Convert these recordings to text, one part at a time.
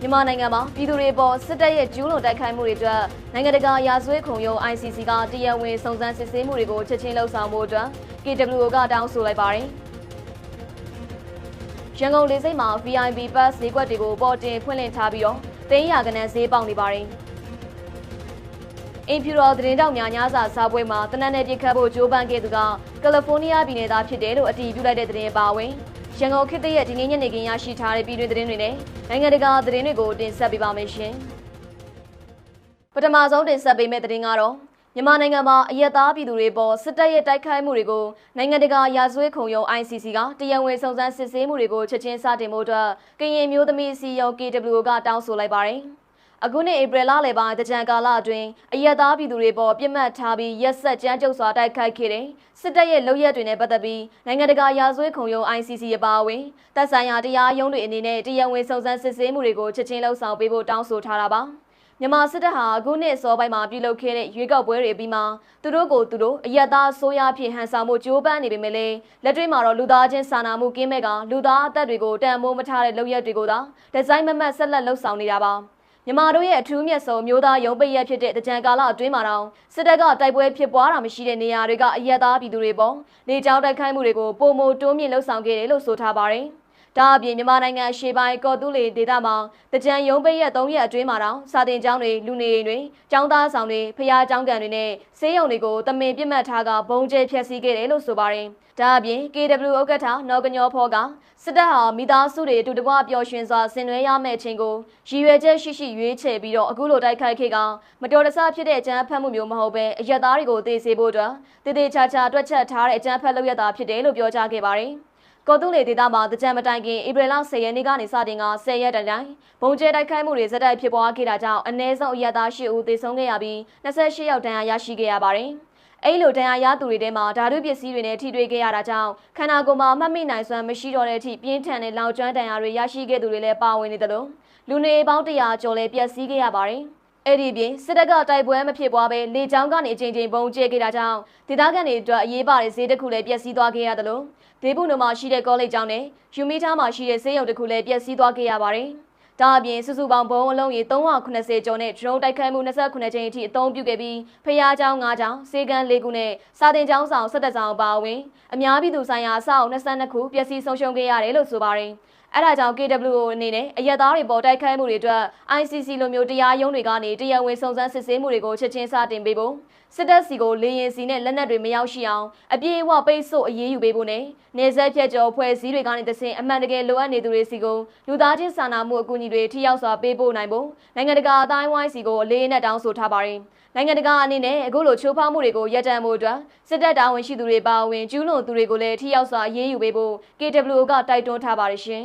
မြန်မာနိုင်ငံမှာပြည်သူတွေပေါ်စစ်တပ်ရဲ့ကျူးလွန်တိုက်ခိုက်မှုတွေအတွက်နိုင်ငံတကာရာဇဝတ်ခုံရုံး ICC ကတရားဝင်စုံစမ်းစစ်ဆေးမှုတွေကိုချက်ချင်းလှုပ်ဆောင်ဖို့အတွက် KWO ကတောင်းဆိုလိုက်ပါတယ်။ရန်ကုန်လေဆိပ်မှာ VIP Pass ဈေးကွက်တွေကိုပေါ်တင်ဖွင့်လှစ်ထားပြီးတော့သိန်းရာခဏဈေးပေါက်နေပါတယ်။အင်ဖြူတော်သတင်းတောက်များညစာစားပွဲမှာတနက်နေ့ပြစ်ခတ်ဖို့ကြိုးပမ်းခဲ့သူကကယ်လီဖိုးနီးယားပြည်နယ်သားဖြစ်တယ်လို့အတည်ပြုလိုက်တဲ့သတင်းပါဝင်ရန်ကုန်ခေတ်သစ်ရဲ့ဒီနေ့ညနေခင်းရရှိထားတဲ့ပြည်တွင်းသတင်းတွေနဲ့နိုင်ငံတကာသတင်းတွေကိုတင်ဆက်ပေးပါမယ်ရှင်။ပထမဆုံးတင်ဆက်ပေးမယ့်သတင်းကတော့မြန်မာနိုင်ငံမှာအရက်သားပြည်သူတွေပေါ်စစ်တပ်ရဲ့တိုက်ခိုက်မှုတွေကိုနိုင်ငံတကာရာဇဝတ်ခုံရုံး ICC ကတရားဝင်စုံစမ်းစစ်ဆေးမှုတွေကိုချက်ချင်းစတင်ဖို့အတွက်ကရင်မျိုးသမီးစီယုံ KWO ကတောင်းဆိုလိုက်ပါတယ်။အခုနှစ်ဧပြီလလယ်ပိုင်းတကြံကာလအတွင်းအရက်သားပြည်သူတွေပေါ်ပြစ်မှတ်ထားပြီးရက်ဆက်ကြမ်းကြုတ်စွာတိုက်ခိုက်ခဲ့တဲ့စစ်တပ်ရဲ့လုပ်ရက်တွေနဲ့ပတ်သက်ပြီးနိုင်ငံတကာရာဇဝတ်ခုံရုံး ICC အပါအဝင်တပ်ဆိုင်ရာတရားရုံးတွေအနေနဲ့တရားဝင်စုံစမ်းစစ်ဆေးမှုတွေကိုချက်ချင်းလှုပ်ဆောင်ပေးဖို့တောင်းဆိုထားတာပါမြန်မာစစ်တပ်ဟာအခုနှစ်အစောပိုင်းမှာပြုလုပ်ခဲ့တဲ့ရွေးကောက်ပွဲတွေပြီးမှသူတို့အရက်သားအစိုးရဖြစ်ဟန်ဆောင်မှုကြိုးပမ်းနေပေမဲ့လည်းလက်တွေ့မှာတော့လူသားချင်းစာနာမှုကင်းမဲ့ကလူသားအသက်တွေကိုတန်ဖိုးမထားတဲ့လုပ်ရက်တွေကိုသာဒီဇိုင်းမမတ်ဆက်လက်လှုပ်ဆောင်နေတာပါမြန်မာတို့ရဲ့အထူးမြတ်ဆုံးမျိုးသားရုံးပိတ်ရက်ဖြစ်တဲ့တကြံကာလအတွင်းမှာတော့စစ်တပ်ကတိုက်ပွဲဖြစ်ပွားတာမရှိတဲ့နေရာတွေကအရက်သားပြည်သူတွေပေါ်လေကြောင်းတိုက်ခိုက်မှုတွေကိုပုံမတိုးမြင့်လှုပ်ဆောင်ခဲ့တယ်လို့ဆိုထားပါတယ်။ဒါအပြင်မြန်မာနိုင်ငံရှေ့ပိုင်းကော်တူးလေဒေသမှာတကြံရုံးပိတ်ရက်3ရက်အတွင်းမှာတော့စာတင်ကျောင်းတွေလူနေအိမ်တွေကျောင်းသားဆောင်တွေဖျားကျောင်းကန်တွေနဲ့ဆေးရုံတွေကိုတမင်ပြစ်မှတ်ထားကဘုံကျဲဖျက်ဆီးခဲ့တယ်လို့ဆိုပါတယ်။ဒါအပြင် KWO ဥက္ကဋ္ဌနော်ကညောဖောကစစ်တပ်ဟာမိသားစုတွေအတူတကွပျော်ရွှင်စွာဆင်နွှဲရမယ့်အချိန်ကိုရည်ရွယ်ချက်ရှိရွေးချယ်ပြီးတော့အခုလိုတိုက်ခိုက်ခဲ့ကမတော်တဆဖြစ်တဲ့အကြမ်းဖက်မှုမျိုးမဟုတ်ပဲအရက်သားတွေကိုသေစေဖို့အတွက်တည်တည်ချာချာတွက်ချက်ထားတဲ့အကြမ်းဖက်လုပ်ရတာဖြစ်တယ်လို့ပြောကြားခဲ့ပါတယ်။ကော်တူးလေဒေသမှာတကြံမတိုင်ခင်ဧပြီလ10ရက်နေ့ကနေစတင်က10ရက်တိုင်တိုင်ဘုံကျဲတိုက်ခိုက်မှုတွေဇက်တိုက်ဖြစ်ပွားခဲ့တာကြောင့်အနည်းဆုံးအရက်သား10ဦးသေဆုံးခဲ့ရပြီး28ယောက်ဒဏ်ရာရရှိခဲ့ရပါတယ်။အဲ့လိုဒဏ်ရာရသူတွေထဲမှာဓာတုပစ္စည်းတွေနဲ့ထိတွေ့ခဲ့ရတာကြောင့်ခန္ဓာကိုယ်မှာမှတ်မိနိုင်စွမ်းမရှိတော့တဲ့အထိပြင်းထန်တဲ့လောင်ကျွမ်းဒဏ်ရာတွေရရှိခဲ့သူတွေလည်းပါဝင်နေတယ်လို့လူနေပေါင်း100ကျော်လည်းပျက်စီးခဲ့ရပါတယ်။အဲ့ဒီပြင်စစ်တပ်ကတိုက်ပွဲမဖြစ်ပွားဘဲလေကြောင်းကနေအချိန်ချင်းပုံကျဲခဲ့တာကြောင့်ဒေသခံတွေအတွက်အရေးပါတဲ့ဈေးတစ်ခုလည်းပျက်စီးသွားခဲ့ရတယ်လို့ဒေပုနုမှာရှိတဲ့ကောလိပ်ကျောင်းနဲ့ယူမီထားမှာရှိတဲ့ဆေးရုံတစ်ခုလည်းပျက်စီးသွားခဲ့ရပါတယ်။ဒါအပြင်စုစုပေါင်းဘုံအလုံးရေ390ကျော်နဲ့ဒရုန်းတိုက်ခိုက်မှု29ကြိမ်အထိအသုံးပြုခဲ့ပြီးဖျားကျောင်း9ကျောင်းစေကန်း4ခုနဲ့စာတင်ကျောင်းဆောင်17ဆောင်ပါဝင်အများပြည်သူဆိုင်ရာအဆောက်22ခုပျက်စီးဆုံးရှုံးခဲ့ရတယ်လို့ဆိုပါတယ်။အဲဒါကြောင့် KWO အနေနဲ့အရက်သားတွေပေါ်တိုက်ခိုက်မှုတွေအတွက် ICC လိုမျိုးတရားရုံးတွေကနေတရားဝင်စုံစမ်းစစ်ဆေးမှုတွေကိုချက်ချင်းစတင်ပေးဖို့စစ်တပ်စီကိုလေရင်စီနဲ့လက်နက်တွေမရောက်ရှိအောင်အပြည့်အဝပိတ်ဆို့အရေးယူပေးဖို့နဲ့နေဆက်ဖြတ်ကျော်ဖွဲ့စည်းတွေကနေတဆင့်အမှန်တကယ်လိုအပ်နေသူတွေစီကိုလူသားချင်းစာနာမှုအကူအညီတွေထိရောက်စွာပေးပို့နိုင်ဖို့နိုင်ငံတကာအတိုင်းဝိုင်းစီကိုအလေးအနက်တောင်းဆိုထားပါတယ်။နိုင်ငံတကာအနေနဲ့အခုလိုချိုးဖောက်မှုတွေကိုရပ်တန့်ဖို့အတွက်စစ်တပ်တာဝန်ရှိသူတွေပါဝင်ကျူးလွန်သူတွေကိုလည်းထိရောက်စွာအရေးယူပေးဖို့ KWO ကတိုက်တွန်းထားပါတယ်ရှင်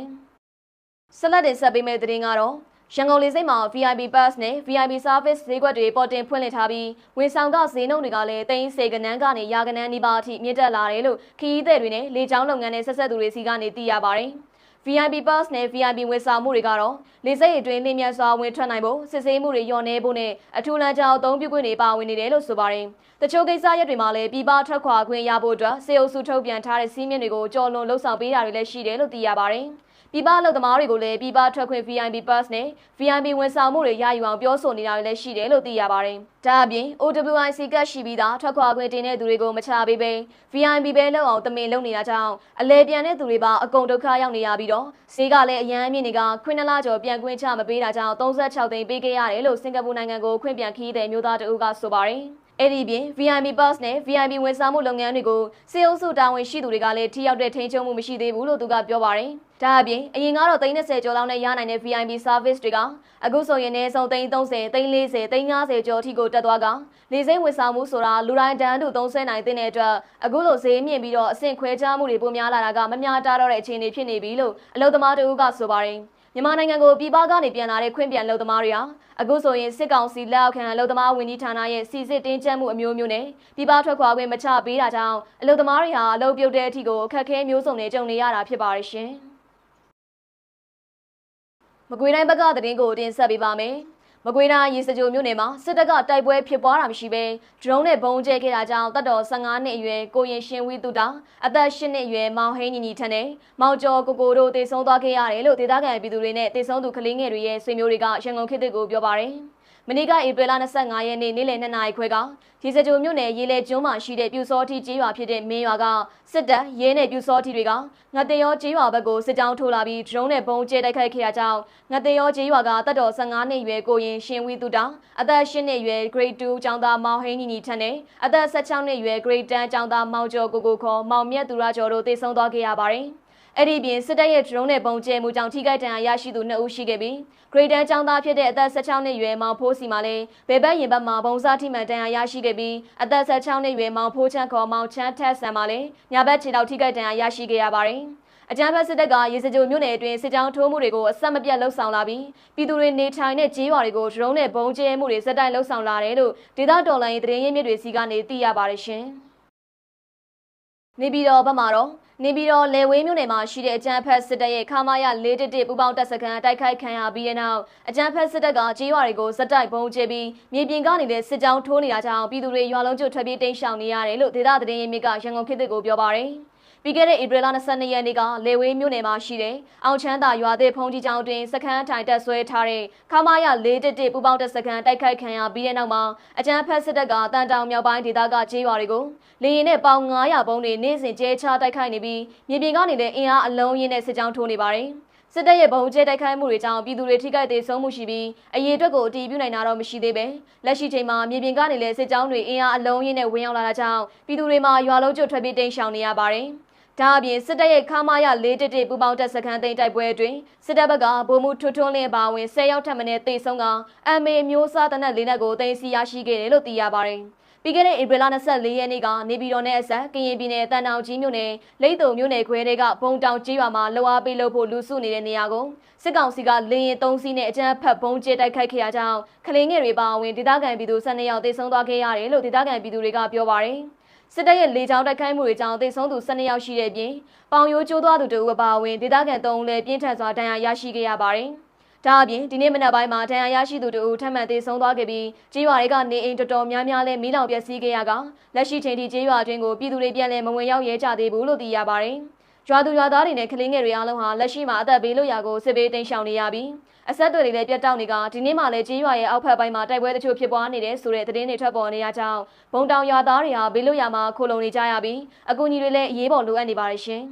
။ဆက်လက်တင်ဆက်ပေးမယ့်သတင်းကတော့ရန်ကုန်လေဆိပ်မှာ VIP Pass နဲ့ VIP Service ဈေးကွက်တွေပေါ်တင်ဖွင့်လှစ်ထားပြီးဝန်ဆောင်ကဈေးနှုန်းတွေကလည်းသိန်းစေကနန်းကနေရာကနန်းနီးပါးအထိမြင့်တက်လာတယ်လို့ခရီးသည်တွေနဲ့လေကြောင်းလုပ်ငန်းနဲ့ဆက်ဆက်သူတွေစီကနေသိရပါတယ်။ VIP Pass နဲ့ VIP ဝန်ဆောင်မှုတွေကတော့လေဆိပ်အတွင်းလင်းမြစွာဝင်ထွက်နိုင်ဖို့စစ်ဆေးမှုတွေလျော့နေဖို့နဲ့အထူးလမ်းကြောင်းအသုံးပြုခွင့်တွေပါဝင်နေတယ်လို့ဆိုပါတယ်။တချို့ကိစ္စရပ်တွေမှာလည်းပြည်ပထွက်ခွာခွင့်ရဖို့အတွက်စေအုပ်စုထုတ်ပြန်ထားတဲ့စည်းမျဉ်းတွေကိုကြော်လွန်လှုပ်ဆောင်ပေးတာတွေလည်းရှိတယ်လို့သိရပါတယ်။ပြည်ပလုပ်သမားတွေကိုလည်းပြည်ပထွက်ခွင့် VIP Pass နဲ့ VIP ဝန်ဆောင်မှုတွေရယူအောင်ပြောဆိုနေတာတွေလည်းရှိတယ်လို့သိရပါတယ်။ဒါအပြင် OWIC ကရှိပြီးသားထွက်ခွာခွင့်တင်တဲ့သူတွေကိုမချပေးဘဲ VIP ပဲလောက်အောင်တမင်လုပ်နေတာကြောင့်အလဲပြန်တဲ့သူတွေပါအကုန်ဒုက္ခရောက်နေရပြီးတော့ဈေးကလည်းအရန်အမြင့်တွေကခွင့်2လကျော်ပြန်ခွင့်ချမပေးတာကြောင့်36သိန်းပေးခဲ့ရတယ်လို့စင်ကာပူနိုင်ငံကိုခွင့်ပြန်ခီးတဲ့မျိုးသားတအုပ်ကဆိုပါတယ်။အဲ့ဒီပြင် VIP Pass နဲ့ VIP ဝန်ဆောင်မှုလုပ်ငန်းတွေကိုစေအုပ်စုတာဝန်ရှိသူတွေကလည်းထိရောက်တဲ့ထိန်းချုပ်မှုမရှိသေးဘူးလို့သူကပြောပါတယ်။ဒါအပြင်အရင်ကတော့30ကျော်လောက်နဲ့ရနိုင်တဲ့ VIP Service တွေကအခုဆိုရင်လည်းဆုံး30, 40, 50ကျော်အထိကိုတက်သွားကလေဆိပ်ဝန်ဆောင်မှုဆိုတာလူတိုင်းတန်းတူသုံးဆွဲနိုင်တဲ့အတွက်အခုလိုဈေးမြင့်ပြီးတော့အဆင့်ခွဲခြားမှုတွေပိုများလာတာကမမျှတတော့တဲ့အခြေအနေဖြစ်နေပြီလို့အလုပ်သမားတို့ကဆိုပါတယ်။မြန်မာနိုင်ငံကိုပြည်ပကနေပြန်လာတဲ့ခွင့်ပြန်လုပ်သမားတွေဟာအခုဆိုရင်စစ်ကောင်စီလက်အောက်ခံအလုပ်သမားဝန်ကြီးဌာနရဲ့စီစစ်တင်းကျပ်မှုအမျိုးမျိုးနဲ့ပြည်ပထွက်ခွာခွင့်မချပေးတာကြောင့်အလုပ်သမားတွေဟာအလုပ်ပြုတ်တဲ့အထိကိုအခက်အခဲမျိုးစုံနဲ့ကြုံနေရတာဖြစ်ပါတယ်ရှင်။မကွေးတိုင်းဘက်ကသတင်းကိုတင်ဆက်ပေးပါမယ်။ မကွေးတိုင်းရေစကြိုမြို့နယ်မှာစစ်တပ်ကတိုက်ပွဲဖြစ်ပွားတာမရှိဘဲဒရုန်းနဲ့ဘုံကျဲခဲ့တာကြောင့်တပ်တော်15နှစ်အရွယ်ကိုရင်ရှင်ဝီတုတာအသက်10နှစ်အရွယ်မောင်ဟိန်းညီညီထက်နဲ့မောင်ကျော်ကိုတို့တေဆုံးသွားခဲ့ရတယ်လို့ဒေသခံပြည်သူတွေနဲ့တေဆုံးသူကလေးငယ်တွေရဲ့ဆွေမျိုးတွေကရန်ကုန်ခေတ်သစ်ကိုပြောပါတယ်မနေ့ကဧပြီလ25ရက်နေ့နေ့လယ်2နာရီခွဲကရေစကြိုမြို့နယ်ရေလေကျွန်းမှာရှိတဲ့ပြူစောတိကျေးရွာဖြစ်တဲ့မင်းရွာကစစ်တပ်ရဲနဲ့ပြူစောတိတွေကငတ်တရောကျေးရွာဘက်ကိုစစ်ကြောင်းထိုးလာပြီးဒရုန်းနဲ့ဘုံကျဲတိုက်ခိုက်ခဲ့တာကြောင့်ငတ်တရောကျေးရွာကတပ်တော်15နှစ်အရွယ်ကိုရင်ရှင်ဝီတုတာအသက်10နှစ်အရွယ် Grade 2ကျောင်းသားမောင်ဟိန်းညီညီထက်နဲ့အသက်16နှစ်အရွယ် Grade 10ကျောင်းသားမောင်ကျော်ကိုခေါ်မောင်မြတ်သူရကျော်တို့တေဆုံးသွားခဲ့ရပါတယ်အဲ့ဒီပြင်စစ်တပ်ရဲ့ဒရုန်းနဲ့ပုံကျဲမှုကြောင့်ထိခိုက်ဒဏ်ရာရရှိသူ2ဦးရှိခဲ့ပြီး Grade 10ကျောင်းသားဖြစ်တဲ့အသက်16နှစ်အရွယ်မောင်ဖိုးစီမှာလည်းဘယ်ဘက်ရင်ဘက်မှာဘုံစားထိမှန်ဒဏ်ရာရရှိခဲ့ပြီးအသက်16နှစ်အရွယ်မောင်ဖိုးချမ်းခေါ်မောင်ချမ်းထက်ဆန်မှာလည်းညာဘက်ခြေထောက်ထိခိုက်ဒဏ်ရာရရှိခဲ့ရပါတယ်အကြမ်းဖက်စစ်တပ်ကရေစကြိုမြို့နယ်အတွင်းစစ်ကြောင်းထိုးမှုတွေကိုအဆက်မပြတ်လှုပ်ဆောင်လာပြီးပြည်သူတွေနေထိုင်တဲ့ကျေးရွာတွေကိုဒရုန်းနဲ့ဘုံကျဲမှုတွေစက်တိုက်လှုပ်ဆောင်လာတယ်လို့ဒေသတော်လှန်ရေးသတင်းရင်းမြစ်တွေစီကနေသိရပါတယ်ရှင်နေပြည်တော်ဘက်မှာတော့နေပြည်တော်လေဝေးမြို့နယ်မှာရှိတဲ့အကြမ်းဖက်စစ်တပ်ရဲ့ခမာရ411ပူပေါင်းတပ်စခန်းတိုက်ခိုက်ခံရပြီးတဲ့နောက်အကြမ်းဖက်စစ်တပ်ကကျေးရွာတွေကိုစက်တိုက်ဘုံကျဲပြီးမြေပြင်ကနေလည်းစစ်ကြောင်းထိုးနေတာကြောင့်ပြည်သူတွေရွာလုံးကျွတ်ထွက်ပြေးတိမ်းရှောင်နေရတယ်လို့ဒေသသတင်းရင်းမြစ်ကရန်ကုန်ခေတ်သစ်ကိုပြောပါတယ်ပြီးခဲ့တဲ့ဧပြီလ22ရက်နေ့ကလေဝေးမြို့နယ်မှာရှိတဲ့အောင်ချမ်းသာရွာသစ်ဖုံးကြီးကျောင်းတွင်စခန်းထိုင်တက်ဆွဲထားတဲ့ခမာရ411ပူပေါင်းတပ်စခန်းတိုက်ခိုက်ခံရပြီးတဲ့နောက်မှာအကြမ်းဖက်စစ်တပ်ကတန်တောင်မြောက်ပိုင်းဒေသကကျေးရွာတွေကိုလေရင်နဲ့ပေါင်900ပုံးတွေနေ့စဉ်ကျဲချတိုက်ခိုက်နေပြီးမြေပြင်ကနေလည်းအင်အားအလုံးရင်းနဲ့စစ်ကြောင်းထိုးနေပါတယ်စစ်တပ်ရဲ့ဘုံကျဲတိုက်ခိုက်မှုတွေကြောင့်ပြည်သူတွေထိခိုက်ဒေဆုံးမှုရှိပြီးအရေးအတွက်ကိုအတည်ပြုနိုင်တာတော့မရှိသေးပဲလက်ရှိချိန်မှာမြေပြင်ကနေလည်းစစ်ကြောင်းတွေအင်အားအလုံးရင်းနဲ့ဝင်ရောက်လာတာကြောင့်ပြည်သူတွေမှာရွာလုံးကျွတ်ထွက်ပြေးတိမ်းရှောင်နေရပါတယ်ဒါအပြင်စစ်တပ်ရဲ့ခမာရ411ပူပေါင်းတပ်စခန်းသိမ်းတိုက်ပွဲအတွင်းစစ်တပ်ဘက်ကဗိုလ်မှူးထွန်းထွန်းလင်းပါဝင်10ယောက်ထပ်မံတေဆုံးက MA မျိုးစားတနက်4နက်ကိုသိမ်းဆည်းရရှိခဲ့တယ်လို့သိရပါတယ်။ပြီးခဲ့တဲ့ဧပြီလ24ရက်နေ့ကနေပြည်တော်နယ်အစပ်ကရင်ပြည်နယ်တန်တောင်ကြီးမြို့နယ်လိတ်တုံမြို့နယ်ခွဲတွေကဘုံတောင်ကြီးရွာမှာလှော်အားပေးလို့ဖို့လူစုနေတဲ့နေရာကိုစစ်ကောင်စီကလေရင်3စီးနဲ့အကြမ်းဖက်ဘုံကျဲတိုက်ခိုက်ခဲ့ရကြောင်းကလေးငယ်တွေပါဝင်ဒေသခံပြည်သူ12ယောက်တေဆုံးသွားခဲ့ရတယ်လို့ဒေသခံပြည်သူတွေကပြောပါတယ်။စစ်တပ်ရဲ့လေကြောင်းတိုက်ခိုက်မှုတွေကြောင့်သေဆုံးသူ12ယောက်ရှိတဲ့အပြင်ပေါင်ရိုးကျိုးသွားသူတို့အပါအဝင်ဒေသခံ3ဦးလည်းပြင်းထန်စွာဒဏ်ရာရရှိခဲ့ရပါတယ်။ဒါအပြင်ဒီနေ့မနက်ပိုင်းမှာဒဏ်ရာရရှိသူတို့ထပ်မံသေဆုံးသွားခဲ့ပြီးကျေးရွာတွေကနေအိမ်တော်တော်များများလည်းမီးလောင်ပျက်စီးခဲ့ရကလက်ရှိချိန်ထိကျေးရွာတွင်းကိုပြည်သူတွေပြန်လည်မဝင်ရောက်ရဲကြသေးဘူးလို့သိရပါတယ်။ရွာသူရွာသားတွေနဲ့ကလေးငယ်တွေအားလုံးဟာလက်ရှိမှာအသက်ဘေးလွတ်ရာကိုစစ်ဘေးတိမ်းရှောင်နေရပြီးအဆက်တွေလည်းပြတ်တောက်နေကဒီနေ့မှလည်းကျေးရွာရဲ့အောက်ဖက်ပိုင်းမှာတိုက်ပွဲတချို့ဖြစ်ပွားနေတဲ့ဆိုတဲ့သတင်းတွေထွက်ပေါ်နေရကြောင်းဘုံတောင်ရွာသားတွေဟာဘေးလွတ်ရာမှာခိုလုံနေကြရပြီးအကူအညီတွေလည်းအရေးပေါ်လိုအပ်နေပါတယ်ရှင်။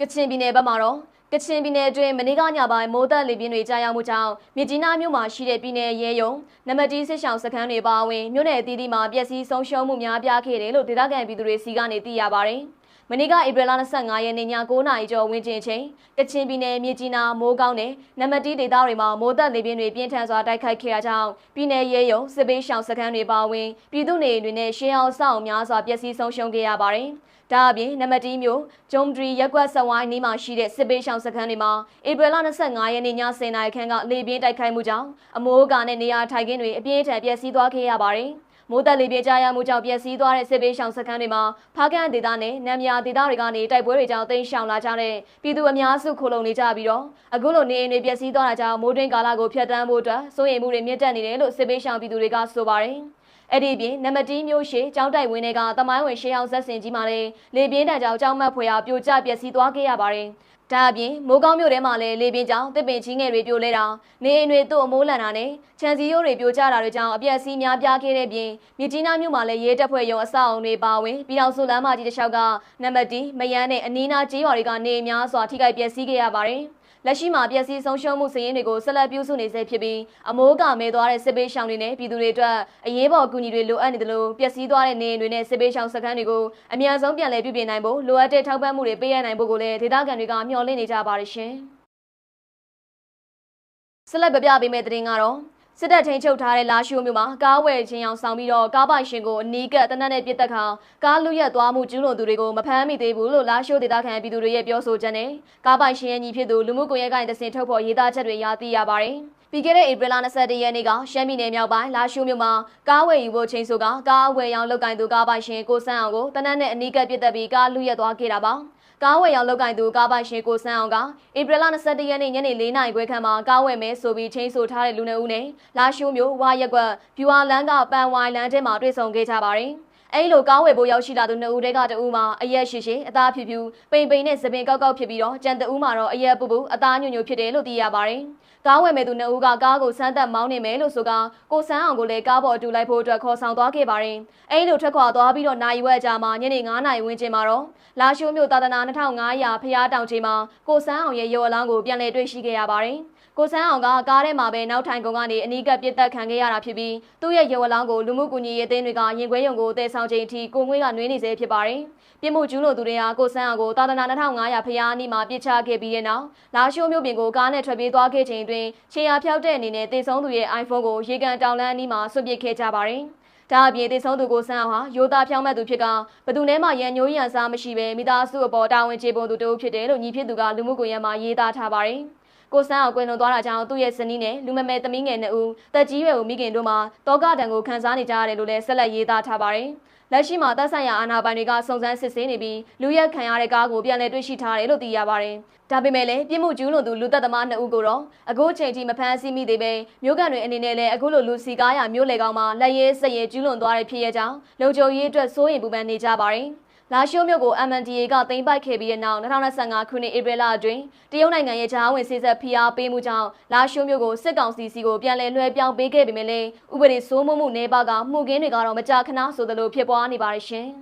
ကချင်ပြည်နယ်ဘက်မှာတော့ကချင်ပြည်နယ်အတွင်းမနေ့ကညပိုင်းမိုးသက်လေပြင်းတွေကြာရောက်မှုကြောင့်မြစ်ကြီးနားမြို့မှာရှိတဲ့ပြည်နယ်ရဲရုံနံပါတ်1စစ်ဆောင်စခန်းတွေပါဝင်မြို့နယ်အသီးသီးမှာပျက်စီးဆုံးရှုံးမှုများပြားခဲ့တယ်လို့ဒေသခံပြည်သူတွေစီကနေသိရပါတယ်။မနေ့ကဧပြီလ25ရက်နေ့ည9:00နာရီကျော်ဝန်းကျင်ချိန်ကချင်ပြည်နယ်မြစ်ကြီးနားမိုးကောင်းနဲ့နံပါတ်1ဒေသတွေမှာမိုးသက်လေပြင်းတွေပြင်းထန်စွာတိုက်ခိုက်ခဲ့တာကြောင့်ပြည်နယ်ရဲရုံစစ်ပေးရှောင်စခန်းတွေပါဝင်ပြည်သူနေအိမ်တွေနဲ့ရှေးအောင်စောင့်များစွာပျက်စီးဆုံးရှုံးခဲ့ရပါတယ်။ဒါအပြင်နံပါတ်1မြို့ဂျုံဒရီရက်ကွက်ဆက်ဝိုင်းနီးမှာရှိတဲ့စစ်ပေးရှောင်စခန်းတွေမှာဧပြီလ25ရက်နေ့ည10:00နာရီခန့်ကလေပြင်းတိုက်ခိုက်မှုကြောင့်အမိုးကာနဲ့နေရာထိုင်ခင်းတွေအပြင်းထန်ပျက်စီးသွားခဲ့ရပါတယ်။မိုးသက်လေပြင်းကြားရမှုကြောင့်ပျက်စီးသွားတဲ့စစ်ပေးရှောင်စခန်းတွေမှာဖားကန့်ဒေသနဲ့နမ်မြာဒေသတွေကနေတိုက်ပွဲတွေကြောင့်တိမ်းရှောင်လာကြတဲ့ပြည်သူအများစုခိုလုံနေကြပြီးတော့အခုလိုနေအိမ်တွေပျက်စီးသွားတာကြောင့်မိုးတွင်းကာလကိုဖျက်ဆီးဖို့အတွက်စိုးရိမ်မှုတွေမြင့်တက်နေတယ်လို့စစ်ပေးရှောင်ပြည်သူတွေကဆိုပါတယ်။အဲ့ဒီပြင်နံပါတ်1မြို့ရှိကျောင်းတိုက်ဝင်းတွေကတမိုင်းဝင်ရှေးအောင်ဆက်စင်ကြီးမှာလည်းလေပြင်းတံကြောင့်ကျောင်းမက်ဖွယ်ရာပြိုကျပျက်စီးသွားခဲ့ရပါတယ်။ဒါအပြင်မိုးကောင်းမြို့ထဲမှာလည်းလေပြင်းကြောင့်တစ်ပင်ချင်းငယ်တွေပြိုလဲတာနေအိမ်တွေတို့အမိုးလန်တာနဲ့ခြံစည်းရိုးတွေပြိုကျတာတွေကြောင့်အပျက်စီးများပြားခဲ့တဲ့ပြင်မြစ်ကြီးနားမြို့မှာလည်းရဲတပ်ဖွဲ့ရုံအဆောက်အုံတွေပါဝင်ပြည်တော်စုလမ်းမကြီးတစ်လျှောက်ကနံပါတ်1မယန်းနဲ့အနီးနားကျေးရွာတွေကနေများစွာထိခိုက်ပျက်စီးခဲ့ရပါတယ်။လက်ရှိမှာပျက်စီးဆုံးရှုံးမှုစည်ရင်းတွေကိုဆက်လက်ပြုစုနေဆဲဖြစ်ပြီးအမိုးကမဲသွားတဲ့စစ်ပေးရှောင်တွေနဲ့ပြည်သူတွေအတွက်အရေးပေါ်အကူအညီတွေလိုအပ်နေတယ်လို့ပျက်စီးသွားတဲ့နေအိမ်တွေနဲ့စစ်ပေးရှောင်စခန်းတွေကိုအများဆုံးပြန်လည်ပြုပြင်နိုင်ဖို့လိုအပ်တဲ့ထောက်ပံ့မှုတွေပေးရနိုင်ဖို့ကိုလည်းဒေသခံတွေကမျှော်လင့်နေကြပါတယ်ရှင်။ဆက်လက်ပြပြပေးမယ့်သတင်းကတော့စစ်တပ်ထိန်းချုပ်ထားတဲ့လာရှိုးမြို့မှာကားဝယ်ခြင်းအောင်ဆောင်ပြီးတော့ကားပိုင်ရှင်ကိုအနီးကပ်တနက်နဲ့ပြစ်တက်ခါကားလူရက်သွားမှုကျူးလွန်သူတွေကိုမဖမ်းမိသေးဘူးလို့လာရှိုးဒေသခံပြည်သူတွေရဲ့ပြောဆိုချက်နဲ့ကားပိုင်ရှင်ရဲ့ညီဖြစ်သူလူမှုကွန်ရက်ကနေတဆင့်ထုတ်ဖော်ရေးသားချက်တွေရသိရပါတယ်။ပြီးခဲ့တဲ့ဧပြီလ21ရက်နေ့ကရှမ်းပြည်နယ်မြောက်ပိုင်းလာရှိုးမြို့မှာကားဝယ်ယူဖို့ချိန်ဆိုကကားအဝယ်ရောင်းလုပ်ကိုင်သူကားပိုင်ရှင်ကိုစန်းအောင်ကိုတနက်နဲ့အနီးကပ်ပြစ်တက်ပြီးကားလူရက်သွားခဲ့တာပါ။ ကားဝယ်ရောက်လောက်ကင်သူကားပိုင်ရှင်ကိုစန်းအောင်ကဧပြီလ22ရက်နေ့ညနေ4နာရီခွဲခန့်မှာကားဝယ်မယ်ဆိုပြီးချင်းဆိုထားတဲ့လူနှစ်ဦးနဲ့လာရှိုးမြို့ဝါရက်ကွက်ဗျူဟာလန်းကပန်ဝိုင်လန်းထဲမှာတွေ့ဆုံခဲ့ကြပါတယ်။အဲဒီလိုကားဝယ်ဖို့ရောက်ရှိလာသူနှစ်ဦးတည်းကတဦးမှာအရက်ရှိရှိအသားဖြူဖြူပိန်ပိန်နဲ့စပင်ကောက်ကောက်ဖြစ်ပြီးတော့ကြံတဦးမှာတော့အရက်ပူပူအသားညွညွဖြစ်တယ်လို့သိရပါတယ်။ကားဝယ်မဲ့သူနှစ်ဦးကကားကိုစမ်းသပ်မောင်းနေမယ်လို့ဆိုကကိုစန်းအောင်ကိုလည်းကားပေါ်အတူလိုက်ဖို့အတွက်ခေါ်ဆောင်သွားခဲ့ပါတယ်။အဲဒီလိုထွက်ခွာသွားပြီးတော့နိုင်ဝက်အကြာမှာညနေ9နာရီဝန်းကျင်မှာတော့လာရှိုးမြို့သာသနာ2500ဖျားတောင်ချိန်မှာကိုစန်းအောင်ရဲ့ရုပ်အလောင်းကိုပြန်လည်တွေ့ရှိခဲ့ရပါတယ်။ကိုစန်းအောင်ကကားထဲမှာပဲနောက်ထိုင်ကုန်ကနေအနီးကပ်ပြစ်တက်ခံခဲ့ရတာဖြစ်ပြီးသူ့ရဲ့ရုပ်အလောင်းကိုလူမှုကူညီရေးအသင်းတွေကရင်ခွဲရုံကိုတည်ဆောင်ချိန်အထိကိုငွေကနှွေးနေစေဖြစ်ပါတယ်။ပြစ်မှုကျူးလွန်သူတွေဟာကိုစန်းအောင်ကိုသာသနာ2500ဖျားအနီးမှာပြစ်ချခဲ့ပြီးတဲ့နောက်လာရှိုးမြို့ပြင်ကိုကားနဲ့ထွက်ပြေးသွားခဲ့ချိန်အတွင်းခြေရာဖျောက်တဲ့အနေနဲ့တည်ဆုံးသူရဲ့ iPhone ကိုရေကန်တောင်လန်းအနီးမှာဆွန့်ပစ်ခဲ့ကြပါတယ်။ဒါအပြင်တည်ဆုံးသူကိုစန်းအောင်ဟာရိုးသားဖြောင်းမဲ့သူဖြစ်ကဘသူနဲ့မှရန်ညိုးရန်စားမရှိဘဲမိသားစုအပေါ်တာဝန်ကျေပွန်သူတို့ဖြစ်တယ်လို့ညီဖြစ်သူကလူမှုကွန်ရက်မှာရေးသားထားပါတယ်။ကိုစန်းအောင်ကွယ်လွန်သွားတာကြောင့်သူ့ရဲ့ဇနီးနဲ့လူမမယ်သမီးငယ်2ဦးတက်ကြီးရွယ်ဦးမိခင်တို့မှာတောကတံကိုခန်းစားနေကြရတယ်လို့လည်းဆက်လက်ရေးသားထားပါတယ်။လက်ရှိမှာတပ်ဆိုင်ရာအာဏာပိုင်တွေကစုံစမ်းစစ်ဆေးနေပြီးလူရက်ခံရတဲ့ကားကိုပြန်လည်တွေ့ရှိထားတယ်လို့သိရပါတယ်။ဒါပေမဲ့လည်းပြစ်မှုကျူးလွန်သူလူသက်သမား2ဦးကိုတော့အခုချိန်ထိမဖမ်းဆီးမိသေးပဲမြို့ကန်တွေအနေနဲ့လည်းအခုလိုလူစီကားရမြို့လေကောင်မှာလက်ရဲစက်ရဲကျူးလွန်သွားတဲ့ဖြစ်ရကြောင်းလုံခြုံရေးအတွက်စိုးရိမ်ပူပန်နေကြပါတယ်။လာရှိုးမြို့ကို MNDAA ကသိမ်းပိုက်ခဲ့ပြီးတဲ့နောက်2025ခုနှစ်ဧပြီလအတွင်းတရုတ်နိုင်ငံရဲ့ဂျားဝင်စစ်ဆက်ဖိအားပေးမှုကြောင့်လာရှိုးမြို့ကိုစစ်ကောင်စီစီကိုပြန်လည်လွှဲပြောင်းပေးခဲ့ပေမဲ့လည်းဥပဒေစိုးမိုးမှုနေပါကမှုခင်းတွေကတော့မကြာခဏဆိုသလိုဖြစ်ပွားနေပါတယ်ရှင်။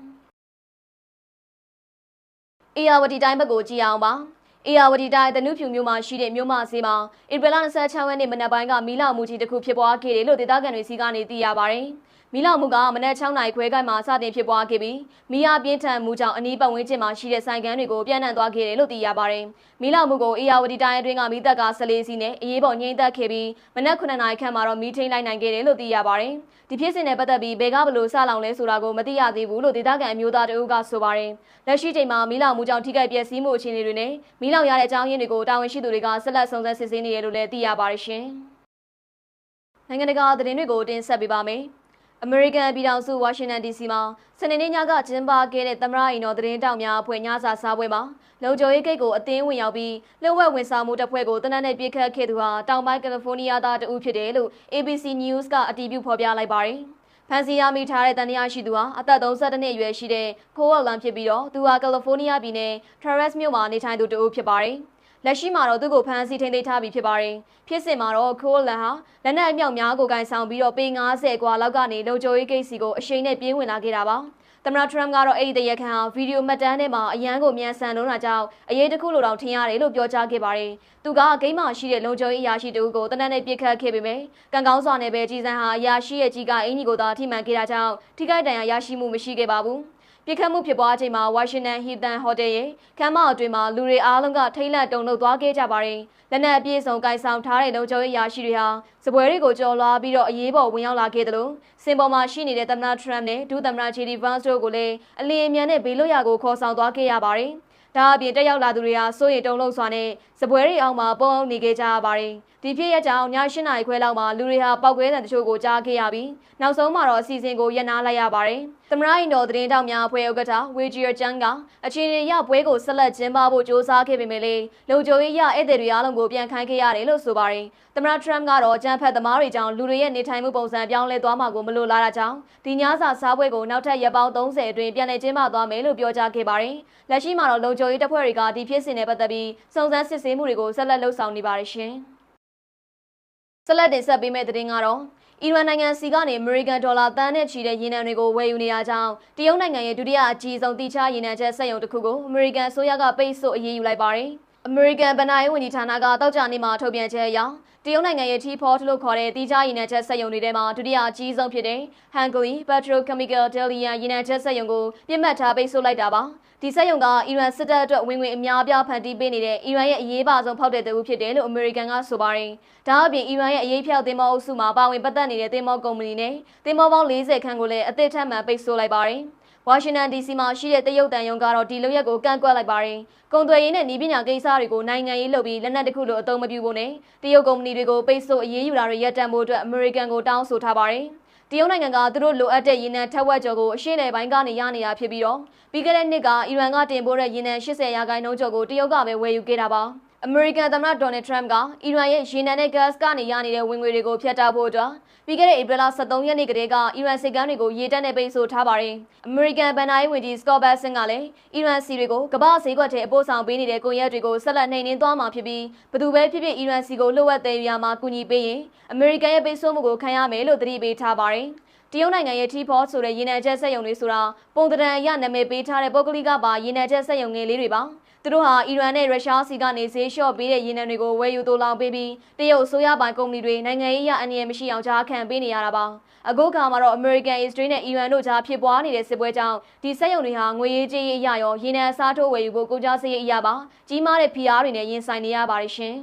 အေယာဝတီတိုင်းဘက်ကိုကြည့်အောင်ပါ။အေယာဝတီတိုင်းတနုဖြူမြို့မှာရှိတဲ့မြို့မဈေးမှာဧပြီလ26ရက်နေ့မနက်ပိုင်းကမီးလောင်မှုကြီးတစ်ခုဖြစ်ပွားခဲ့တယ်လို့ဒေသခံတွေစီကနေသိရပါတယ်။မီးလောင်မှုကမနက်6နာရီခွဲခန့်မှာစတင်ဖြစ်ပွားခဲ့ပြီးမီးအားပြင်းထန်မှုကြောင့်အနီးပတ်ဝန်းကျင်မှာရှိတဲ့ဆိုင်ကန်းတွေကိုပြန့်နှံ့သွားခဲ့တယ်လို့သိရပါတယ်။မီးလောင်မှုကိုအေယာဝတီတိုင်းအတွင်းကမီးတပ်က14စီးနဲ့အရေးပေါ်ငြိမ်းသက်ခဲ့ပြီးမနက်9နာရီခန့်မှာတော့မီးထိန်းလိုက်နိုင်ခဲ့တယ်လို့သိရပါတယ်။ဒီဖြစ်စဉ်နဲ့ပတ်သက်ပြီးဘယ်ကဘလို့စလောင်လဲဆိုတာကိုမသိရသေးဘူးလို့ဒေသခံအမျိုးသားတအုပ်ကဆိုပါတယ်။လက်ရှိချိန်မှာမီးလောင်မှုကြောင့်ထိခိုက်ပျက်စီးမှုအခြေအနေတွေနဲ့မီးလောင်ရတဲ့အကြောင်းရင်းတွေကိုတာဝန်ရှိသူတွေကဆက်လက်စုံစမ်းစစ်ဆေးနေတယ်လို့လည်းသိရပါတယ်ရှင်။နိုင်ငံတကာသတင်းတွေကိုတင်ဆက်ပေးပါမယ်။အမေရိကန်ပြည်ထောင်စုဝါရှင်တန် DC မှာစနေနေ့ညကကျင်းပခဲ့တဲ့သမ္မတအိမ်တော်သတင်းတောက်များအဖွဲ့ညစာစားပွဲမှာလုံခြုံရေးဂိတ်ကိုအသင်းဝင်ရောက်ပြီးလျှို့ဝှက်ဝန်ဆောင်မှုတပ်ဖွဲ့ကိုတနက်နေ့ပြစ်ခတ်ခဲ့သူဟာတောင်ပိုင်းကယ်လီဖိုးနီးယားသားတဦးဖြစ်တယ်လို့ ABC News ကအတည်ပြုဖော်ပြလိုက်ပါတယ်။ဖန်စီရမိထားတဲ့တန်တရားရှိသူဟာအသက်32နှစ်အရွယ်ရှိတဲ့ခိုးဝေါ်လန်ဖြစ်ပြီးတော့သူဟာကယ်လီဖိုးနီးယားပြည်နယ် Travis မြို့မှာနေထိုင်သူတဦးဖြစ်ပါတယ်။လက်ရှိမှာတော့သူ့ကိုဖမ်းဆီးထိန်းသိမ်းထားပြီးဖြစ်ပါတယ်။ဖြစ်စဉ်မှာတော့ခိုးလန်ဟာလက်နက်အမြောက်များကိုကင်ဆောင်ပြီးတော့ပေ90กว่าလောက်ကနေလုံခြုံရေးဂိတ်စီကိုအရှိန်နဲ့ပြေးဝင်လာခဲ့တာပါ။သမ္မတထရမ့်ကတော့အဲ့ဒီတရက်ခန့်ဟာဗီဒီယိုမှတ်တမ်းထဲမှာအရန်ကိုမြန်ဆန်လုံးတာကြောင့်အရေးတစ်ခုလိုတောင်ထင်ရတယ်လို့ပြောကြားခဲ့ပါတယ်။သူကဂိမ်းမှာရှိတဲ့လုံခြုံရေးအရာရှိတူကိုတနက်နေ့ပြစ်ခတ်ခဲ့ပေမဲ့ကံကောင်းစွာနဲ့ပဲကြီးစံဟာအရာရှိရဲ့ကြီးကအင်ကြီးကိုသာထိမှန်ခဲ့တာကြောင့်ထိခိုက်ဒဏ်ရာရရှိမှုမရှိခဲ့ပါဘူး။ပြစ်ခတ်မှုဖြစ်ပွားချိန်မှာဝါရှင်တန်ဟီတန်ဟိုတယ်ရဲ့ခန်းမအတွင်းမှာလူတွေအားလုံးကထိတ်လန့်တုန်လှုပ်သွားခဲ့ကြပါတယ်။လက်နက်အပြည့်စုံကိုင်ဆောင်ထားတဲ့လုံခြုံရေးအရာရှိတွေဟာစပွဲတွေကိုကြော်လွှားပြီးတော့အရေးပေါ်ဝင်ရောက်လာခဲ့တယ်လို့စင်ပေါ်မှာရှိနေတဲ့သမ္မတထရမ့်နဲ့ဒုသမ္မတဂျေဒီဗန်စ်တို့ကိုလည်းအလင်းအမြန်နဲ့ဘေးလွတ်ရာကိုခေါ်ဆောင်သွားခဲ့ရပါတယ်။ဒါအပြင်တက်ရောက်လာသူတွေဟာစိုးရိမ်တုန်လှုပ်စွာနဲ့စပွဲတွေအောက်မှာပုံအောင်နေခဲ့ကြရပါတယ်။ဒီဖြစ်ရကြောင်းည8နာရီခွဲလောက်မှာလူတွေဟာပောက်ကွဲတဲ့တချို့ကိုကြားခဲ့ရပြီးနောက်ဆုံးမှာတော့အစီအစဉ်ကိုရပ်နားလိုက်ရပါတယ်။သမ္မတအိမ်တော်သတင်းတောက်များအဖွဲ့ဥက္ကဋ္ဌဝေဂျီယာကျန်းကအချင်းချင်းရပွဲကိုဆက်လက်ကျင်းပဖို့ကြိုးစားခဲ့ပေမဲ့လည်းလုံခြုံရေးရဧည့်သည်တွေအားလုံးကိုပြန်ခိုင်းခဲ့ရတယ်လို့ဆိုပါတယ်။သမ္မတထရမ့်ကတော့ကြမ်းဖက်သမားတွေကြောင့်လူတွေရဲ့နေထိုင်မှုပုံစံပြောင်းလဲသွားမှာကိုမလိုလားတာကြောင့်ဒီညစာစားပွဲကိုနောက်ထပ်ရက်ပေါင်း30အတွင်းပြန်လည်ကျင်းပသွားမယ်လို့ပြောကြားခဲ့ပါတယ်။လက်ရှိမှာတော့လုံခြုံရေးတပ်ဖွဲ့တွေကဒီဖြစ်စဉ်နဲ့ပတ်သက်ပြီးစုံစမ်းစစ်ဆေးမှုတွေကိုဆက်လက်လှုပ်ဆောင်နေပါတယ်ရှင်။ဆက်လက်တင်ဆက်ပေးမယ့်သတင်းကတော့အီရန်နိုင်ငံစီကနေအမေရိကန်ဒေါ်လာတန်းနဲ့ချီတဲ့ရေနံတွေကိုဝယ်ယူနေတာကြောင့်တရုတ်နိုင်ငံရဲ့ဒုတိယအကြီးဆုံးတိကျရေနံချက်စက်ရုံတစ်ခုကိုအမေရိကန်အစိုးရကပိတ်ဆို့အရေးယူလိုက်ပါတယ်။အမေရိကန်ဗဏ္ဍာရေးဝန်ကြီးဌာနကတောက်ကြနေ့မှာထုတ်ပြန်ချက်အရတရုတ်နိုင်ငံရဲ့ T-Port လို့ခေါ်တဲ့တိကျရေနံချက်စက်ရုံတွေထဲမှာဒုတိယအကြီးဆုံးဖြစ်တဲ့ Hungary Petrochemical Dalian ရေနံချက်စက်ရုံကိုပြစ်မှတ်ထားပိတ်ဆို့လိုက်တာပါ။ဒီစက်ရုံကအီရန်စစ်တပ်အတွက်ဝင်ငွေအများပြားဖန်တီးပေးနေတဲ့အီရန်ရဲ့အရေးပါဆုံးဖောက်တဲ့သူဖြစ်တယ်လို့အမေရိကန်ကဆိုပါတယ်။ဒါအပြင်အီရန်ရဲ့အရေးဖြောက်သင်္ဘောအုပ်စုမှာပါဝင်ပတ်သက်နေတဲ့သင်္ဘောကုမ္ပဏီနဲ့သင်္ဘောပေါင်း40ခန့်ကိုလည်းအသစ်ထပ်မံပိတ်ဆို့လိုက်ပါတယ်။ဝါရှင်တန် DC မှာရှိတဲ့တရုတ်တန်ယုံကတော့ဒီလုပ်ရက်ကိုကန့်ကွက်လိုက်ပါတယ်။ကုန်သွယ်ရေးနဲ့နည်းပညာကိစ္စတွေကိုနိုင်ငံရေးလုပ်ပြီးလက်နက်တစ်ခုလိုအသုံးမပြုဖို့နဲ့တရုတ်ကုမ္ပဏီတွေကိုပိတ်ဆို့အရေးယူတာတွေရပ်တန့်ဖို့အတွက်အမေရိကန်ကိုတောင်းဆိုထားပါတယ်။ တရုတ်နိုင်ငံကသူတို့လိုအပ်တဲ့ရေနံထက်ဝက်ကျော်ကိုအရှေ့နယ်ပိုင်းကနေရနေတာဖြစ်ပြီးတော့ပြီးခဲ့တဲ့နှစ်ကအီရန်ကတင်ပို့တဲ့ရေနံ80%ကျော်ကိုတရုတ်ကပဲဝယ်ယူခဲ့တာပါအမေရိကန်သမ္မတဒေါ်နယ်ထရမ့်ကအီရန်ရဲ့ရေနံနဲ့ဂတ်စ်ကနေရနေတဲ့ဝင်ငွေတွေကိုဖျက်တောက်ဖို့အတွက်ပြီးခဲ့တဲ့ဧပြီလ23ရက်နေ့ကတည်းကအီရန်စစ်ကမ်းတွေကိုရေတပ်နဲ့ပိတ်ဆို့ထားပါတယ်။အမေရိကန်ဗန်နာရေးဝန်ကြီးစကော့ဘတ်ဆင်ကလည်းအီရန်စီတွေကိုကမ္ဘာ့ဈေးကွက်ထဲအပို့ဆောင်ပေးနေတဲ့ကုန်ရက်တွေကိုဆက်လက်နှိမ်နင်းသွားမှာဖြစ်ပြီးဘယ်သူပဲဖြစ်ဖြစ်အီရန်စီကိုလှုပ်ဝက်သေးရမှာကူညီပေးရင်အမေရိကန်ရဲ့ပိတ်ဆို့မှုကိုခံရမယ်လို့သတိပေးထားပါတယ်။တရုတ်နိုင်ငံရဲ့ T-Port ဆိုတဲ့ရေနံချက်စက်ရုံတွေဆိုတာပုံသဏ္ဍာန်အရနာမည်ပေးထားတဲ့ပုဂ္ဂလိကပါရေနံချက်စက်ရုံငယ်လေးတွေပါသူတို့ဟာအီရန်နဲ့ရုရှားစီကနေဈေးလျှော့ပေးတဲ့ရေနံတွေကိုဝယ်ယူသိုလှောင်ပေးပြီးတရုတ်အစိုးရပိုင်ကုမ္ပဏီတွေနိုင်ငံရေးအန္တရာယ်မရှိအောင်ကြားခံပေးနေရတာပါအခုခါမှာတော့ American, Israel နဲ့ Iran တို့ကြားဖြစ်ပွားနေတဲ့စစ်ပွဲကြောင့်ဒီစက်ရုံတွေဟာငွေရေးကြေးရေးအရာရောရေနံအစားထိုးဝယ်ယူဖို့ကုန်ကျစရိတ်အရာပါကြီးမားတဲ့ဖိအားတွေနဲ့ရင်ဆိုင်နေရပါတယ်ရှင်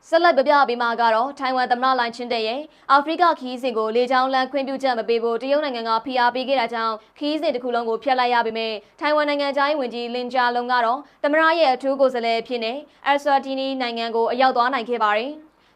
ဆက်လက်ပြပြပေးမှာကတော့ထိုင်ဝမ်သမ္မတလိုင်ချင်းတဲ့ရဲ့အာဖရိကခီးစဉ်ကိုလေကြောင်းလမ်းခွင့်ပြုချက်မပေးဖို့တရုတ်နိုင်ငံကဖိအားပေးခဲ့တာကြောင့်ခီးစဉ်တစ်ခုလုံးကိုဖျက်လိုက်ရပေမဲ့ထိုင်ဝမ်နိုင်ငံသားရေးဝန်ကြီးလင်ဂျာလုံကတော့သမ္မတရဲ့အထူးကိုယ်စားလှယ်ဖြစ်နေအက်ဆာတီနီနိုင်ငံကိုအရောက်သွားနိုင်ခဲ့ပါတယ်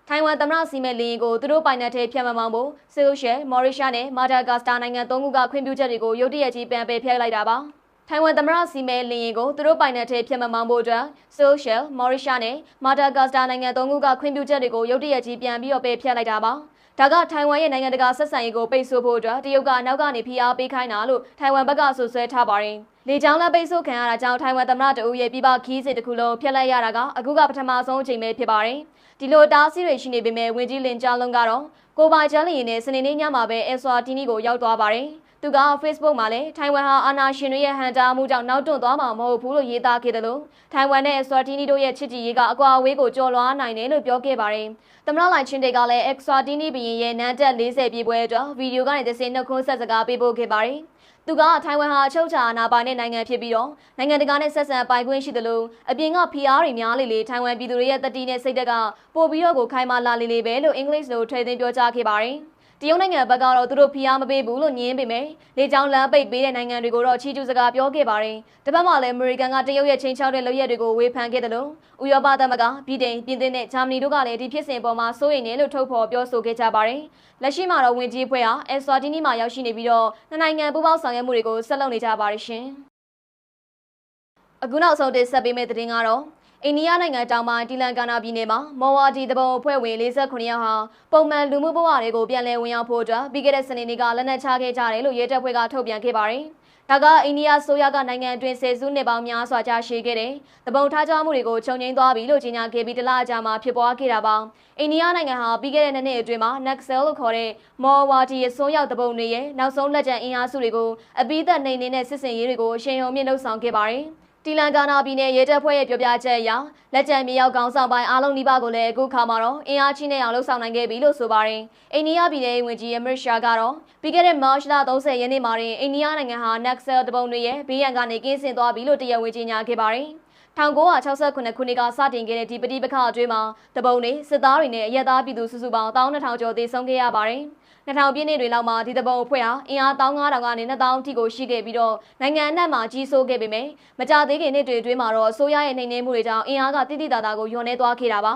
ထိုင်ဝမ်သမ္မတစီမဲလင်းကိုသူတို့ပိုင်နယ်ထဲဖျက်မမောင်းဖို့ဆီလ်ရှယ်မော်ရီရှားနဲ့မာဒါဂတ်စတာနိုင်ငံ၃ခုကခွင့်ပြုချက်တွေကိုရုတ်တရက်ကြီးပန်ပယ်ဖျက်လိုက်တာပါထိုင်ဝမ်သမ္မတစီမဲလင်းကိုသူတို့ပိုင်နယ်ထဲဖျက်မမောင်းဖို့အတွက်ဆီလ်ရှယ်မော်ရီရှားနဲ့မာဒါဂတ်စတာနိုင်ငံ၃ခုကခွင့်ပြုချက်တွေကိုရုတ်တရက်ကြီးပြန်ပြီးပယ်ဖျက်လိုက်တာပါဒါကထိုင်ဝမ်ရဲ့နိုင်ငံတကာဆက်ဆံရေးကိုပိတ်ဆို့ဖို့အတွက်တရုတ်ကအနောက်ကနေဖိအားပေးခိုင်းတာလို့ထိုင်ဝမ်ဘက်ကဆွဆွဲထားပါတယ်လေကြောင်းလမ်းပိတ်ဆို့ခံရတာကြောင့်ထိုင်ဝမ်သမ္မတတဦးရဲ့ပြည်ပခီးစဉ်တစ်ခုလုံးဖျက်လိုက်ရတာကအခုကပထမဆုံးအချိန်ပဲဖြစ်ပါတယ်ဒီလိုတားဆီးတွေရှိနေပေမဲ့ဝန်ကြီးလင်ဂျာလုံကတော့ကိုပိုင်ချမ်းလျင်နဲ့စနေနေ့ညမှာပဲအက်ဆွာတီနီကိုရောက်သွားပါတယ်သူက Facebook မှာလည်းထိုင်ဝမ်ဟာအာဏာရှင်တွေရဲ့ဟန်တာမှုကြောင့်နောက်တွန့်သွားမှာမဟုတ်ဘူးလို့ရေးသားခဲ့တယ်လို့ထိုင်ဝမ်နဲ့အက်ဆွာတီနီတို့ရဲ့ချစ်ကြည်ရေးကအကွာအဝေးကိုကျော်လွှားနိုင်တယ်လို့ပြောခဲ့ပါတယ်သမ္မတလိုင်ချင်းတွေကလည်းအက်ဆွာတီနီဘီရင်ရဲ့နန်းတက်40ပြည့်ပွဲအတွက်ဗီဒီယိုကနေတစ်စင်းနှုတ်ခွန်းဆက်စကားပေးပို့ခဲ့ပါတယ်သူကထိုင်ဝမ်ဟာအချုပ်အခြာအာဏာပိုင်တဲ့နိုင်ငံဖြစ်ပြီးတော့နိုင်ငံတကာနဲ့ဆက်ဆံပိုင်ခွင့်ရှိတယ်လို့အပြင်ကဖိအားတွေများလေထိုင်ဝမ်ပြည်သူတွေရဲ့တတိနဲ့စိတ်ဓာတ်ကပို့ပြီးတော့ကိုခိုင်မာလာလေပဲလို့အင်္ဂလိပ်လိုထည့်သွင်းပြောကြားခဲ့ပါတယ်တရုတ်နိုင်ငံဘက်ကတော့သူတို့ဖိအားမပေးဘူးလို့ညင်းပေမဲ့လေကြောင်းလမ်းပိတ်ပေးတဲ့နိုင်ငံတွေကိုတော့ချီးကျူးစကားပြောခဲ့ပါတယ်။တစ်ပတ်မှလည်းအမေရိကန်ကတရုတ်ရဲ့ချိန်ချောက်တဲ့လုပ်ရက်တွေကိုဝေဖန်ခဲ့တယ်လို့ဥရောပသမဂ္ဂဗြိတိန်ပြင်သစ်နဲ့ဂျာမနီတို့ကလည်းဒီဖြစ်စဉ်ပေါ်မှာစိုးရိမ်နေလို့ထုတ်ဖော်ပြောဆိုခဲ့ကြပါတယ်။လက်ရှိမှာတော့ဝင်ကြီးအဖွဲ့ဟာအက်ဆွာတီနီမှာရောက်ရှိနေပြီးတော့နှစ်နိုင်ငံပူးပေါင်းဆောင်ရွက်မှုတွေကိုဆက်လုပ်နေကြပါတယ်ရှင်။အခုနောက်ဆုံးတင်ဆက်ပေးမယ့်သတင်းကတော့အိန္ဒိယနိုင်ငံတောင်ပိုင်းတီလန်ကာနာပြည်နယ်မှာမော်ဝါဒီတဘုံအဖွဲ့ဝင်49ယောက်ဟာပုံမှန်လူမှုဘဝတွေကိုပြန်လည်ဝင်ရောက်ဖို့အတွက်ပြီးခဲ့တဲ့စနေနေ့ကလက်နက်ချခဲ့ကြတယ်လို့ရဲတပ်ဖွဲ့ကထုတ်ပြန်ခဲ့ပါတယ်။ဒါကအိန္ဒိယဆိုရကနိုင်ငံအတွင်းဆယ်စုနှစ်ပေါင်းများစွာကြာရှည်ခဲ့တဲ့တဘုံထားကြမှုတွေကိုချုပ်ငြိမ်းသွားပြီလို့ကြေညာခဲ့ပြီးတလအကြာမှာဖြစ်ပွားခဲ့တာပါ။အိန္ဒိယနိုင်ငံဟာပြီးခဲ့တဲ့နှစ်အတွင်းမှာ Naxal လို့ခေါ်တဲ့မော်ဝါဒီအစိုးရတဘုံတွေရဲ့နောက်ဆုံးလက်ကျန်အင်အားစုတွေကိုအပိသက်နှိမ်နင်းတဲ့စစ်စင်ရေးတွေကိုအရှိန်အဟုန်မြင့်လှုပ်ဆောင်ခဲ့ပါတယ်။တီလန်ကာနာပြည်နယ်ရဲတပ်ဖွဲ့ရဲ့ပြောပြချက်အရလက်ကျန်မြေရောက်ကောင်ဆောင်ပိုင်းအားလုံးနှိပါကိုလည်းအခုခါမှာတော့အင်အားကြီးနေအောင်လှုပ်ဆောင်နိုင်ခဲ့ပြီလို့ဆိုပါတယ်။အိန္ဒိယပြည်နယ်ဝန်ကြီးအမရရှာကတော့ပြီးခဲ့တဲ့မတ်လ30ရက်နေ့မှာတွင်အိန္ဒိယနိုင်ငံဟာ Naxal တဘုံတွေရဲ့ဘေးရန်ကနေကင်းစင်သွားပြီလို့တရားဝင်ကြေညာခဲ့ပါတယ်။1968ခုနှစ်ကစတင်ခဲ့တဲ့ဒီပဋိပက္ခအတွင်းမှာတဘုံတွေစစ်သားတွေနဲ့အရက်သားပြည်သူစုစုပေါင်း12000ကျော်သေဆုံးခဲ့ရပါတယ်။2000ပြည့်နှစ်တွေလောက်မှာဒီတဘုံအဖွဲ့ဟာအင်အား15000ကနေ2000အထိကိုရှိခဲ့ပြီးတော့နိုင်ငံအနှံ့မှာကြီးစိုးခဲ့ပေမဲ့မကြသေးခင်နှစ်တွေအတွင်းမှာတော့အစိုးရရဲ့နှိမ်နင်းမှုတွေကြောင့်အင်အားကတိတိတသာကိုညှော်နှဲသွားခဲ့တာပ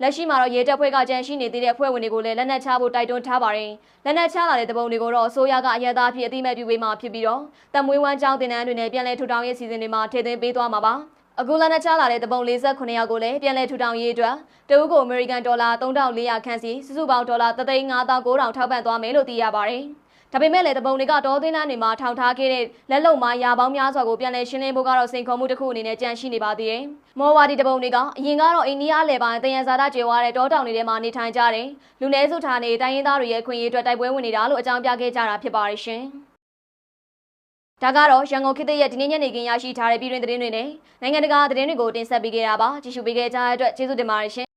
ါလက်ရှိမှာတော့ရဲတပ်ဖွဲ့ကကြံရှိနေသေးတဲ့အဖွဲ့ဝင်တွေကိုလည်းလက်နက်ချဖို့တိုက်တွန်းထားပါတယ်လက်နက်ချလာတဲ့တဘုံတွေကိုတော့အစိုးရကအရက်သားဖြစ်အတိမတ်ပြုပေးမှာဖြစ်ပြီးတော့တမွေးဝမ်းကျောင်းတင်နန်းတွေနဲ့ပြန်လည်ထူထောင်ရေးစီစဉ်တွေမှာထည့်သွင်းပေးသွားမှာပါအခုလက်နက်ချလာတဲ့တပုံ49ယောက်ကိုလည်းပြန်လည်ထူထောင်ရေးအတွက်တအုပ်ကိုအမေရိကန်ဒေါ်လာ3400ခန့်စီစုစုပေါင်းဒေါ်လာ3,59,000ထောက်ပံ့သွားမယ်လို့သိရပါတယ်။ဒါပေမဲ့လည်းတပုံတွေကတောသွင်းလမ်းတွေမှာထောင်ထားခဲ့တဲ့လက်လုံမိုင်းရာပေါင်းများစွာကိုပြန်လည်ရှင်းလင်းဖို့ကတော့စိန်ခေါ်မှုတစ်ခုအနေနဲ့ကြန့်ရှိနေပါသေးတယ်။မော်ဝါဒီတပုံတွေကအရင်ကတော့အိန္ဒိယလယ်ပိုင်းတယံဇာတကျေဝါတဲ့တောတောင်တွေထဲမှာနေထိုင်ကြတယ်။လူနည်းစုဌာနေတိုင်းရင်းသားတွေရဲ့ခွင့်ရေးအတွက်တိုက်ပွဲဝင်နေတာလို့အကြောင်းပြခဲ့ကြတာဖြစ်ပါတယ်ရှင်။ဒါကတော့ရန်ကုန်ခေတ်ရဲ့ဒီနေ့ညနေခင်းရရှိထားတဲ့ပြည်တွင်းသတင်းတွေနဲ့နိုင်ငံတကာသတင်းတွေကိုတင်ဆက်ပေးခဲ့တာပါကြည့်ရှုပေးခဲ့ကြတဲ့အတွက်ကျေးဇူးတင်ပါတယ်ရှင်